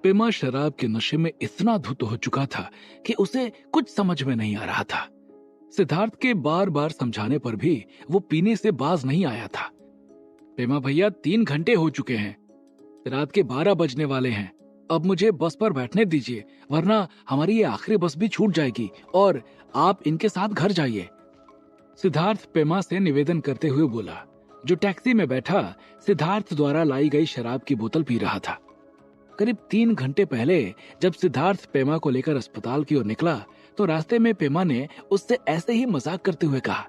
पेमा शराब के नशे में इतना धुत हो चुका था कि उसे कुछ समझ में नहीं आ रहा था। सिद्धार्थ के बार बार समझाने पर भी वो पीने से बाज नहीं आया था। पेमा भैया, 3 घंटे हो चुके हैं, रात के 12 बजने वाले हैं। अब मुझे बस पर बैठने दीजिए, वरना हमारी ये आखिरी बस भी छूट जाएगी और आप इनके साथ घर जाइए। सिद्धार्थ पेमा से निवेदन करते हुए बोला, जो टैक्सी में बैठा सिद्धार्थ द्वारा लाई गई शराब की बोतल पी रहा था। करीब 3 घंटे पहले जब सिद्धार्थ पेमा को लेकर अस्पताल की ओर निकला तो रास्ते में पेमा ने उससे ऐसे ही मजाक करते हुए कहा,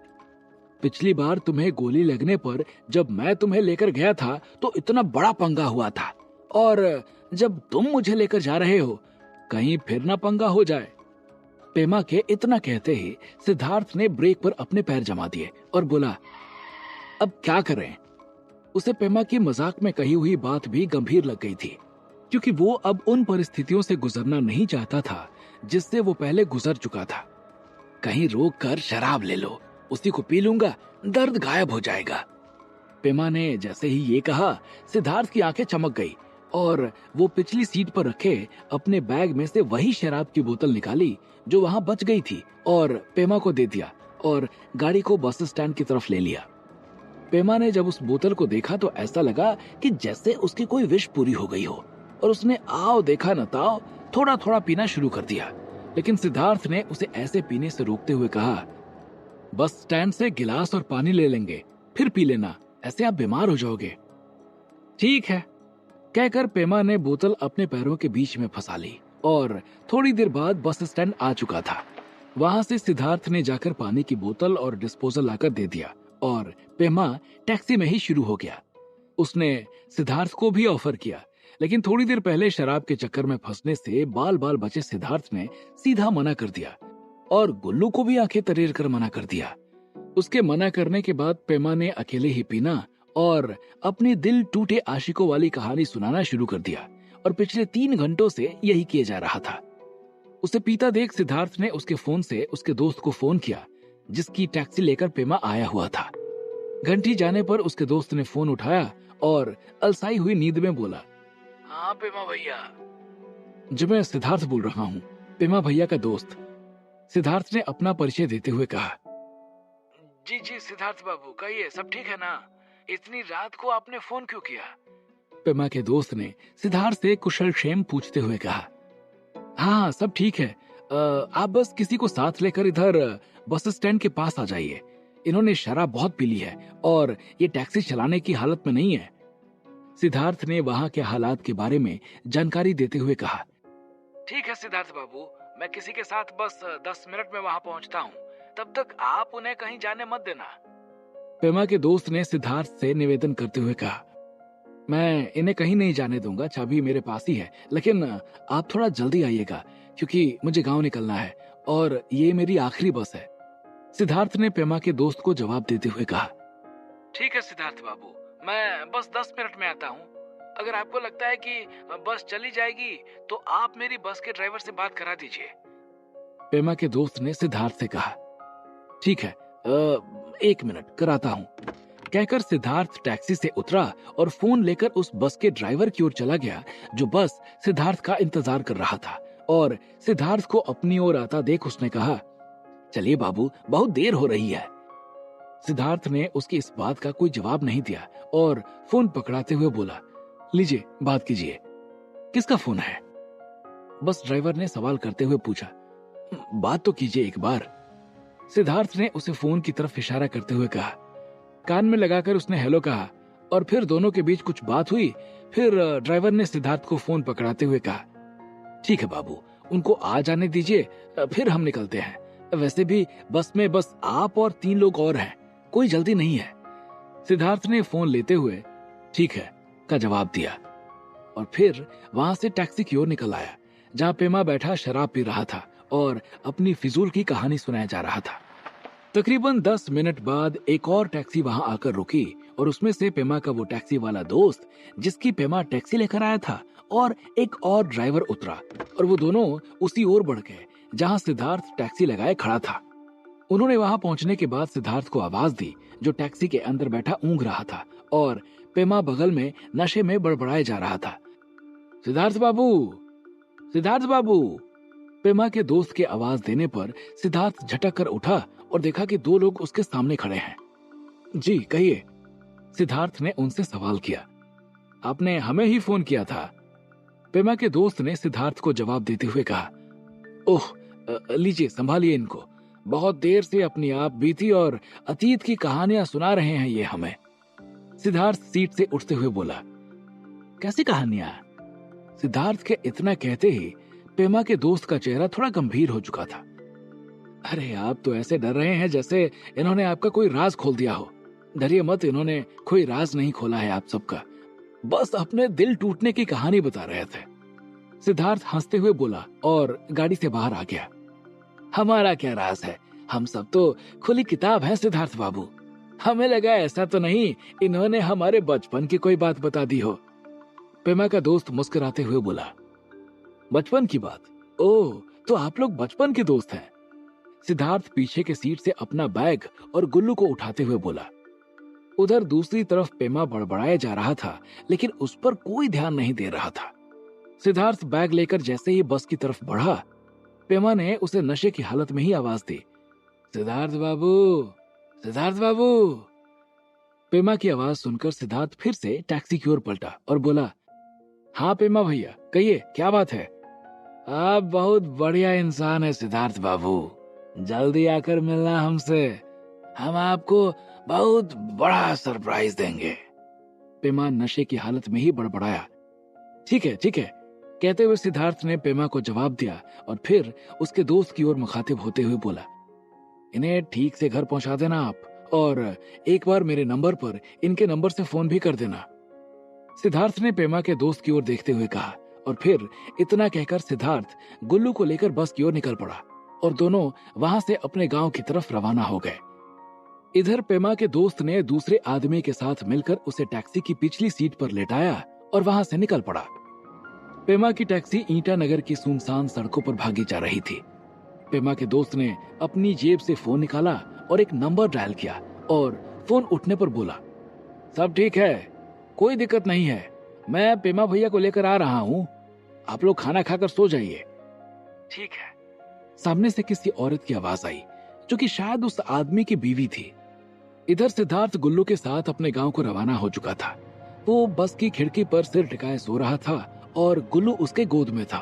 पिछली बार तुम्हें गोली लगने पर जब मैं तुम्हें लेकर गया था तो इतना बड़ा पंगा हुआ था, और जब तुम मुझे लेकर जा रहे हो कहीं फिर ना पंगा हो जाए। पेमा के इतना कहते ही सिद्धार्थ ने ब्रेक पर अपने पैर जमा दिए और बोला, अब क्या करें। उसे पेमा की मजाक में कही हुई बात भी गंभीर लग गई थी, क्योंकि वो अब उन परिस्थितियों से गुजरना नहीं चाहता था जिससे वो पहले गुजर चुका था। कहीं रोक कर शराब ले लो, उसी को पी लूंगा, दर्द गायब हो जाएगा। पेमा ने जैसे ही ये कहा, सिद्धार्थ की आंखें चमक गई और वो पिछली सीट पर रखे अपने बैग में से वही शराब की बोतल निकाली जो वहां बच गई थी और पेमा को दे दिया और गाड़ी को बस स्टैंड की तरफ ले लिया। पेमा ने जब उस बोतल को देखा तो ऐसा लगा कि जैसे उसकी कोई विश पूरी हो गई हो, और उसने आओ देखा न ताओ थोड़ा थोड़ा पीना शुरू कर दिया। लेकिन सिद्धार्थ ने उसे ऐसे पीने से रोकते हुए कहा, बस स्टैंड से गिलास और पानी ले लेंगे, फिर पी लेना, ऐसे आप बीमार हो जाओगे। ठीक है, कहकर पेमा ने बोतल अपने पैरों के बीच में फंसा ली और थोड़ी देर बाद बस स्टैंड आ चुका था। वहां से सिद्धार्थ ने जाकर पानी की बोतल और डिस्पोजल लाकर दे दिया और पेमा टैक्सी में ही शुरू हो गया। उसने सिद्धार्थ को भी ऑफर किया, लेकिन थोड़ी देर पहले शराब के चक्कर में फंसने से बाल बाल बचे सिद्धार्थ ने सीधा मना कर दिया और गुल्लू को भी आंखें तरेर कर मना कर दिया। उसके मना करने के बाद पेमा ने अकेले ही पीना और अपने दिल टूटे आशिकों वाली कहानी सुनाना शुरू कर दिया, और पिछले 3 घंटों से यही किया जा रहा था। उसे पीता देख सिद्धार्थ ने उसके फोन से उसके दोस्त को फोन किया, जिसकी टैक्सी लेकर पेमा आया हुआ था। घंटी जाने पर उसके दोस्त ने फोन उठाया और अलसाई हुई नींद में बोला, हाँ पेमा भैया। जी मैं सिद्धार्थ बोल रहा हूँ, पेमा भैया का दोस्त। सिद्धार्थ ने अपना परिचय देते हुए कहा, जी जी सिद्धार्थ बाबू, कहिए, सब ठीक है ना? इतनी रात को आपने फोन क्यों किया? पेमा के दोस्त ने सिद्धार्थ से कुशल क्षेम पूछते हुए कहा, हाँ सब ठीक है, आप बस किसी को साथ लेकर इधर बस स्टैंड के पास आ जाइए। इन्होंने शराब बहुत पी ली है और ये टैक्सी चलाने की हालत में नहीं है। सिद्धार्थ ने वहां के हालात के बारे में जानकारी देते हुए कहा, ठीक है सिद्धार्थ बाबू, मैं किसी के साथ बस 10 मिनट में वहां पहुंचता हूं, तब तक आप उन्हें कहीं जाने मत देना। पेमा के दोस्त ने सिद्धार्थ से निवेदन करते हुए कहा, मैं इन्हें कहीं नहीं जाने दूंगा, चाबी मेरे पास ही है, लेकिन आप थोड़ा जल्दी आइएगा क्योंकि मुझे गांव निकलना है और ये मेरी आखिरी बस है। सिद्धार्थ ने पेमा के दोस्त को जवाब देते हुए कहा, ठीक है सिद्धार्थ बाबू, मैं बस 10 मिनट में आता हूँ। अगर आपको लगता है कि बस चली जाएगी तो आप मेरी बस के ड्राइवर से बात करा दीजिए। पेमा के दोस्त ने सिद्धार्थ से कहा, ठीक है, 1 मिनट कराता हूँ। कहकर सिद्धार्थ टैक्सी से उतरा और फोन लेकर उस बस के ड्राइवर की ओर चला गया जो बस सिद्धार्थ का इंतजार कर रहा था, और सिद्धार्थ को अपनी ओर आता देख उसने कहा, चलिए बाबू, बहुत देर हो रही है। सिद्धार्थ ने उसकी इस बात का कोई जवाब नहीं दिया और फोन पकड़ाते हुए बोला, लीजिए बात कीजिए। किसका फोन है? बस ड्राइवर ने सवाल करते हुए पूछा। बात तो कीजिए एक बार। सिद्धार्थ ने उसे फोन की तरफ इशारा करते हुए कहा। कान में लगाकर उसने हेलो कहा और फिर दोनों के बीच कुछ बात हुई। फिर ड्राइवर ने सिद्धार्थ को फोन पकड़ाते हुए कहा, ठीक है बाबू, उनको आ जाने दीजिए, फिर हम निकलते हैं। वैसे भी बस में बस आप और 3 लोग और हैं, कोई जल्दी नहीं है। सिद्धार्थ ने फोन लेते हुए ठीक है का जवाब दिया और फिर वहां से टैक्सी की ओर निकल आया, जहां पेमा बैठा शराब पी रहा था और अपनी फिजूल की कहानी सुनाया जा रहा था। तकरीबन 10 मिनट बाद एक और टैक्सी वहां आकर रुकी और उसमें से पेमा का वो टैक्सी वाला दोस्त जिसकी पेमा टैक्सी लेकर आया था और एक और ड्राइवर उतरा और वो दोनों उसी ओर बढ़ गए जहां सिद्धार्थ टैक्सी लगाए खड़ा था। उन्होंने वहां पहुंचने के बाद सिद्धार्थ को आवाज दी, जो टैक्सी के अंदर बैठा ऊँघ रहा था और पेमा बगल में नशे में बड़बड़ाए जा रहा था। सिद्धार्थ बाबू, सिद्धार्थ बाबू। पेमा के दोस्त के आवाज देने पर सिद्धार्थ झटक कर उठा और देखा कि दो लोग उसके सामने खड़े हैं। जी कहिए, सिद्धार्थ ने उनसे सवाल किया। आपने हमें ही फोन किया था, पेमा के दोस्त ने सिद्धार्थ को जवाब देते हुए कहा। ओह, लीजिए संभालिए इनको, बहुत देर से अपनी आप बीती और अतीत की कहानियां सुना रहे हैं ये हमें। सिद्धार्थ सीट से उठते हुए बोला। कैसी कहानियां? सिद्धार्थ के इतना कहते ही पेमा के दोस्त का चेहरा थोड़ा गंभीर हो चुका था। अरे आप तो ऐसे डर रहे हैं जैसे इन्होंने आपका कोई राज खोल दिया हो। डरिए मत, इन्होंने कोई राज नहीं खोला है आप सबका, बस अपने दिल टूटने की कहानी बता रहे थे। सिद्धार्थ हंसते हुए बोला और गाड़ी से बाहर आ गया। हमारा क्या राज है, हम सब तो खुली किताब है सिद्धार्थ बाबू। हमें लगा ऐसा तो नहीं इन्होंने हमारे बचपन की कोई बात बता दी हो। पेमा का दोस्त मुस्कुराते हुए बोला। बचपन की बात? ओह, तो आप लोग बचपन के दोस्त हैं। सिद्धार्थ पीछे के सीट से अपना बैग और गुल्लू को उठाते हुए बोला। उधर दूसरी तरफ पेमा बड़बड़ाया जा रहा था, लेकिन उस पर कोई ध्यान नहीं दे रहा था। सिद्धार्थ बैग लेकर जैसे ही बस की तरफ बढ़ा, पेमा ने उसे नशे की हालत में ही आवाज दी। सिद्धार्थ बाबू, सिद्धार्थ बाबू। पेमा की आवाज सुनकर सिद्धार्थ फिर से टैक्सी की ओर पलटा और बोला। हाँ पेमा भैया, कहिए क्या बात है? आप बहुत बढ़िया इंसान है सिद्धार्थ बाबू, जल्दी आकर मिलना हमसे, हम आपको बहुत बड़ा सरप्राइज देंगे। पेमा नशे की हालत में ही बड़बड़ाया। ठीक है ठीक है, कहते हुए सिद्धार्थ ने पेमा को जवाब दिया और फिर उसके दोस्त की ओर मुखातिब होते हुए बोला। इन्हें ठीक से घर पहुंचा देना आप, और एक बार मेरे नंबर पर इनके नंबर से फोन भी कर देना। सिद्धार्थ ने पेमा के दोस्त की ओर देखते हुए कहा और फिर इतना कहकर सिद्धार्थ गुल्लू को लेकर बस की ओर निकल पड़ा और दोनों वहां से अपने गांव की तरफ रवाना हो गए। इधर पेमा के दोस्त ने दूसरे आदमी के साथ मिलकर उसे टैक्सी की पिछली सीट पर लेटाया और वहां से निकल पड़ा। पेमा की टैक्सी ईटानगर की सुनसान सड़कों पर भागी जा रही थी। पेमा के दोस्त ने अपनी जेब से फोन निकाला और एक नंबर डायल किया और फोन उठने पर बोला। सब ठीक है, कोई दिक्कत नहीं है, मैं पेमा भैया को लेकर आ रहा हूँ, आप लोग खाना खाकर सो जाइए। ठीक है। सामने से किसी औरत की आवाज आई, जो कि शायद उस आदमी की बीवी थी। इधर सिद्धार्थ गुल्लू के साथ अपने गांव को रवाना हो चुका था। वो बस की खिड़की पर सिर टिकाए सो रहा था और गुल्लू उसके गोद में था।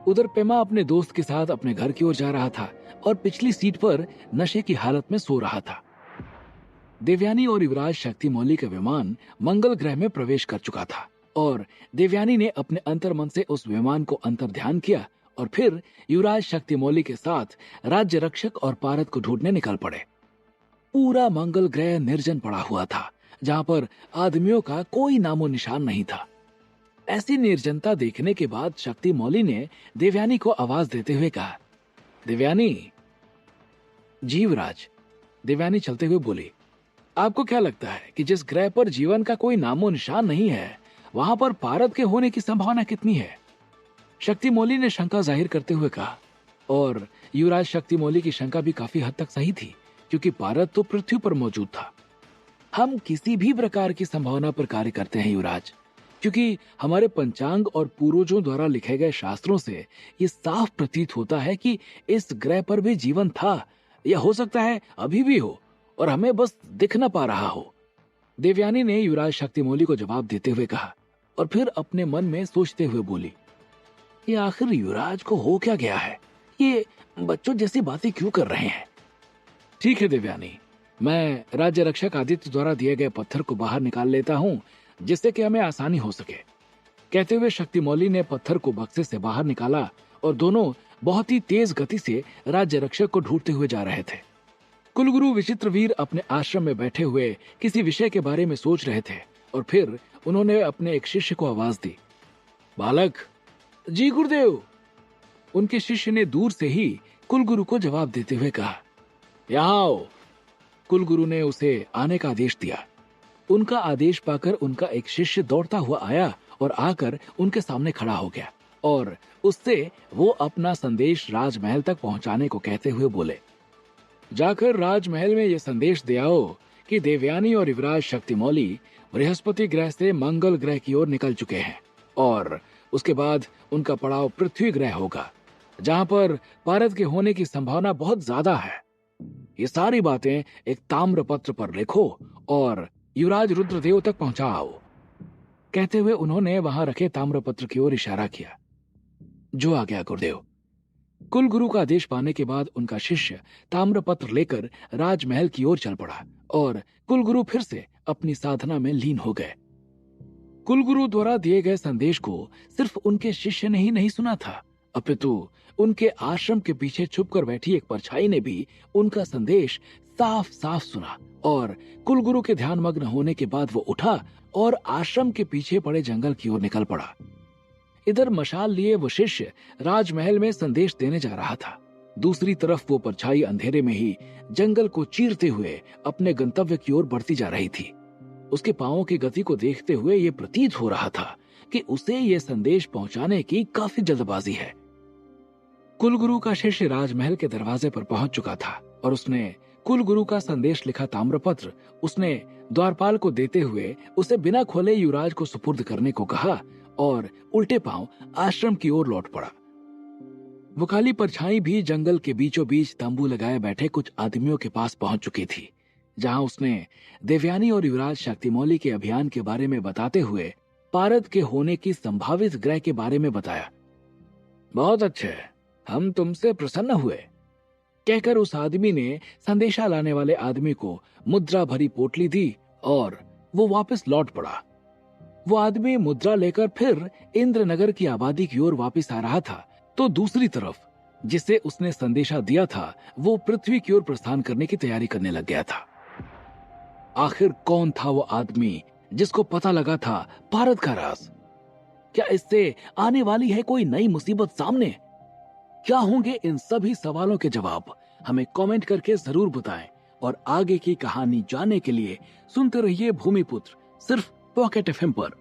उधर पेमा अपने दोस्त के साथ अपने घर की ओर जा रहा था और पिछली सीट पर नशे की हालत में सो रहा था। देवयानी और युवराज शक्तिमौली का विमान मंगल ग्रह में प्रवेश कर चुका था और देवयानी ने अपने अंतर्मन से उस विमान को अंतर्ध्यान किया और फिर युवराज शक्तिमौली के साथ राज्य रक्षक और पारद को ढूंढने निकल पड़े। पूरा मंगल ग्रह निर्जन पड़ा हुआ था, जहां पर आदमियों का कोई नामो निशान नहीं था। ऐसी निर्जनता देखने के बाद शक्तिमौली ने देवयानी को आवाज देते हुए कहा। देवयानी। जी युवराज, देवयानी चलते हुए बोली। आपको क्या लगता है कि जिस ग्रह पर जीवन का कोई नामो निशान नहीं है, वहां पर पारद के होने की संभावना कितनी है? शक्तिमौली ने शंका जाहिर करते हुए कहा। और युवराज शक्तिमौली की शंका भी काफी हद तक सही थी, क्योंकि पारद तो पृथ्वी पर मौजूद था। हम किसी भी प्रकार की संभावना पर कार्य करते हैं युवराज, क्योंकि हमारे पंचांग और पूर्वजों द्वारा लिखे गए शास्त्रों से ये साफ प्रतीत होता है कि इस ग्रह पर भी जीवन था, या हो सकता है अभी भी हो और हमें बस दिख न पा रहा हो। देवयानी ने युवराज शक्तिमौली को जवाब देते हुए कहा और फिर अपने मन में सोचते हुए बोली। ये आखिर युवराज को हो क्या गया है? ये बच्चों जैसी बातें क्यों कर रहे हैं? ठीक है देवयानी, मैं राज्य रक्षक आदित्य द्वारा दिए गए पत्थर को बाहर निकाल लेता हूँ, जिससे कि हमें आसानी हो सके। कहते हुए शक्तिमौली ने पत्थर को बक्से से बाहर निकाला और दोनों बहुत ही तेज गति से राज्य रक्षक को ढूंढते हुए जा रहे थे। कुलगुरु विचित्रवीर अपने आश्रम में बैठे हुए किसी विषय के बारे में सोच रहे थे और फिर उन्होंने अपने एक शिष्य को आवाज दी। बालक। जी गुरुदेव। उनके शिष्य ने दूर से ही कुलगुरु को जवाब देते हुए कहा। यहाँ आओ। कुलगुरु ने उसे आने का आदेश दिया। उनका आदेश पाकर उनका एक शिष्य दौड़ता हुआ आया और आकर उनके सामने खड़ा हो गया और उससे वो अपना संदेश राजमहल तक पहुंचाने को कहते हुए बोले। जाकर राजमहल में यह संदेश दे आओ कि देवयानी और युवराज शक्तिमौली बृहस्पति ग्रह से मंगल ग्रह की ओर निकल चुके हैं और उसके बाद उनका पड़ाव पृथ्वी ग्रह होगा, जहां पर भारत के होने की संभावना बहुत ज्यादा है। ये सारी बातें एक ताम्रपत्र पर लिखो और युवराज रुद्रदेव तक पहुंचाओ। कहते हुए उन्होंने वहां रखे ताम्रपत्र की ओर इशारा किया। जो आ गया गुरुदेव। कुलगुरु का आदेश पाने के बाद उनका शिष्य ताम्रपत्र लेकर राजमहल की ओर चल पड़ा और कुलगुरु फिर से अपनी साधना में लीन हो गए। कुलगुरु द्वारा दिए गए संदेश को सिर्फ उनके शिष्य ने ही नहीं सुना था, अपितु उनके आश्रम के पीछे छुपकर बैठी एक परछाई ने भी उनका संदेश साफ साफ सुना और कुलगुरु के ध्यान मग्न होने के बाद वो उठा और आश्रम के पीछे पड़े जंगल की ओर निकल पड़ा। इधर मशाल लिए वो शिष्य राजमहल में संदेश देने जा रहा था, दूसरी तरफ वो परछाई अंधेरे में ही जंगल को चीरते हुए अपने गंतव्य की ओर बढ़ती जा रही थी। उसके पांवों की गति को देखते हुए ये प्रतीत हो रहा था कि उसे ये संदेश पहुंचाने की काफी जल्दबाजी है। कुलगुरु का शिष्य राजमहल के दरवाजे पर पहुंच चुका था और उसने कुलगुरु का संदेश लिखा ताम्रपत्र उसने द्वारपाल को देते हुए उसे बिना खोले युवराज को सुपुर्द करने को कहा और उल्टे पांव आश्रम की ओर लौट पड़ा। वो काली परछाई भी जंगल के बीचों बीच तंबू लगाए बैठे कुछ आदमियों के पास पहुंच चुकी थी, जहां उसने देवयानी और युवराज शक्तिमौली के अभियान के बारे में बताते हुए पारद के होने की संभावित ग्रह के बारे में बताया। बहुत अच्छे, हम तुमसे प्रसन्न हुए, कहकर उस आदमी ने संदेशा लाने वाले आदमी को मुद्रा भरी पोटली दी और वो वापस लौट पड़ा। वो आदमी मुद्रा लेकर फिर इंद्रनगर की आबादी की ओर वापस आ रहा था, तो दूसरी तरफ जिसे उसने संदेशा दिया था वो पृथ्वी की ओर प्रस्थान करने की तैयारी करने लग गया था। आखिर कौन था वो आदमी जिसको पता लगा था भारत का राज? क्या इससे आने वाली है कोई नई मुसीबत सामने? क्या होंगे इन सभी सवालों के जवाब? हमें कमेंट करके जरूर बताएं और आगे की कहानी जानने के लिए सुनते रहिए भूमिपुत्र, सिर्फ पॉकेट एफएम पर।